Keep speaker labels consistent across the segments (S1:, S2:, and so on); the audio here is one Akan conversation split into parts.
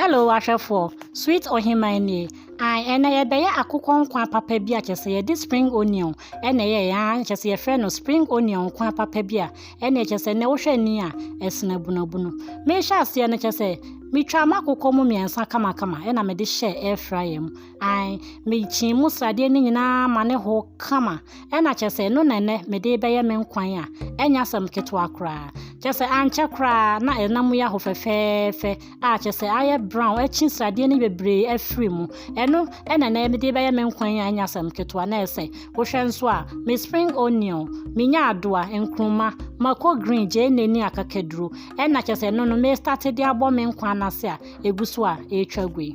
S1: Hello, Ashafo. Sweet or himani. And I be a cook on qua papa bia chese this spring onion. And a chese friend of spring onion qua papa bia. And a chese no shania as nabuno. Me shall see an chese. Me chama kukomu mi ansa kama ena me de share air fryer mu ai me chimu srade ni nyina mane ho kama ena chese no nene me de beye me nkwan a enya sam ketwa kra chese anche kra na enam ya ho fefefe a chese aye brown echi srade ni bebre afri mu eno ena na me de beye me nkwan a enya sam ketwa na ese wo hwe nso a me spring onion me nya adoa enkruma mako green je neni akakeduru ena chese no me started de abo me nkwan nase a eguso a etwagwe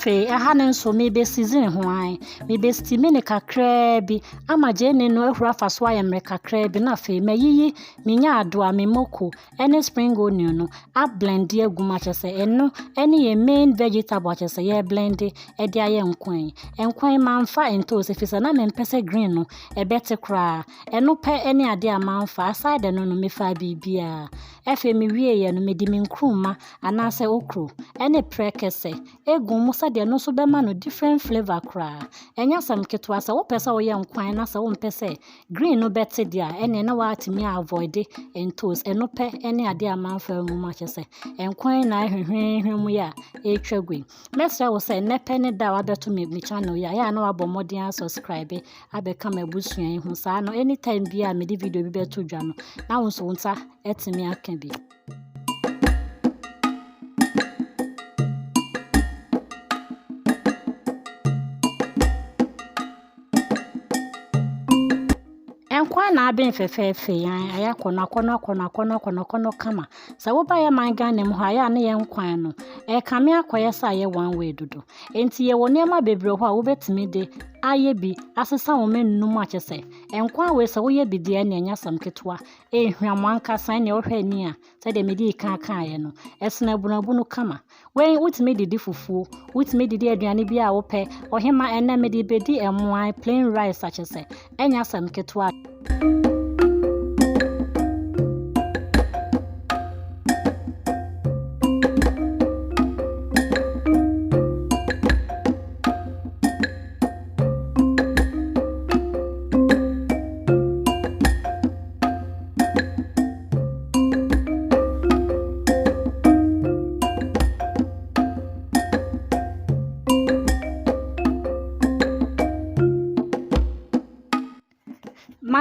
S1: afe hanen so me be season ho an me be steaming kakra bi amaje ne no ehura faso ayemre kakra bi na afe mayiyi me nya adoa me moko ene spring onion no a blend aguma chese eno ene ye main vegetable chese ye blend e de aye nkwan manfa ento se fisa na me mpese green no e bete kra eno pe ene ade a manfa aside no no me fa bibia efe me wie ye no me di me nkruma anase okro ene prekese egum de no so be ma no different flavor kra enya sam ketwa sa wo pese wo ye nkwan na sa wo mpese green no bete dia ene na wa atimi avoid entos eno pe ene ade amanfa mu ma chese enkwan na hwehwehwe mu ya etwagwe mesra wo say ne pe ne da wa beto me channel ya na wa bomodin subscribe abeka mabusuan hu sa no anytime bia me di video bi beto dwa no na wo so nta etimi aka bi enkwa na abin fefefe yan aya kono kama sa wo ba ya manga nem ho aya na ye nkwan no e kame akoye sa ye one way dodo enti ye woni ma bebre ho a wo betimi de aye bi asesa wo menum a chese enkwa we sa wo ye bi de na enya sam ketwa ehwamanka san ne wo hwe ni a se de medi kan ye no esena bunabunu kama we wutimi didi fufu wutimi didi aduane bi a wo pe ohema ena medi bedi emwan plain rice a chese enya sam ketwa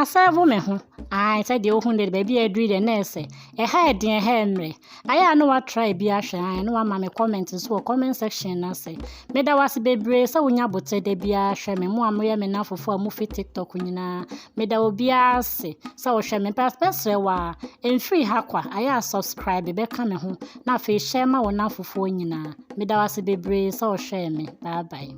S1: maserve me ho ai say de ohun de baby adri de nurse e ha edin ha emre aya no wa try bi ahwe ai no wa ma me comment so comment section na say me da wase bebre say wonya bote de bi ahwe me mo amoye me na fofo amu fi TikTok nyina me da obi ase say wo hwe me passport wa enfree ha kwa aya subscribe be ka me ho na fe share ma wo na fofo nyina me da wase bebre say wo hwe me bye bye.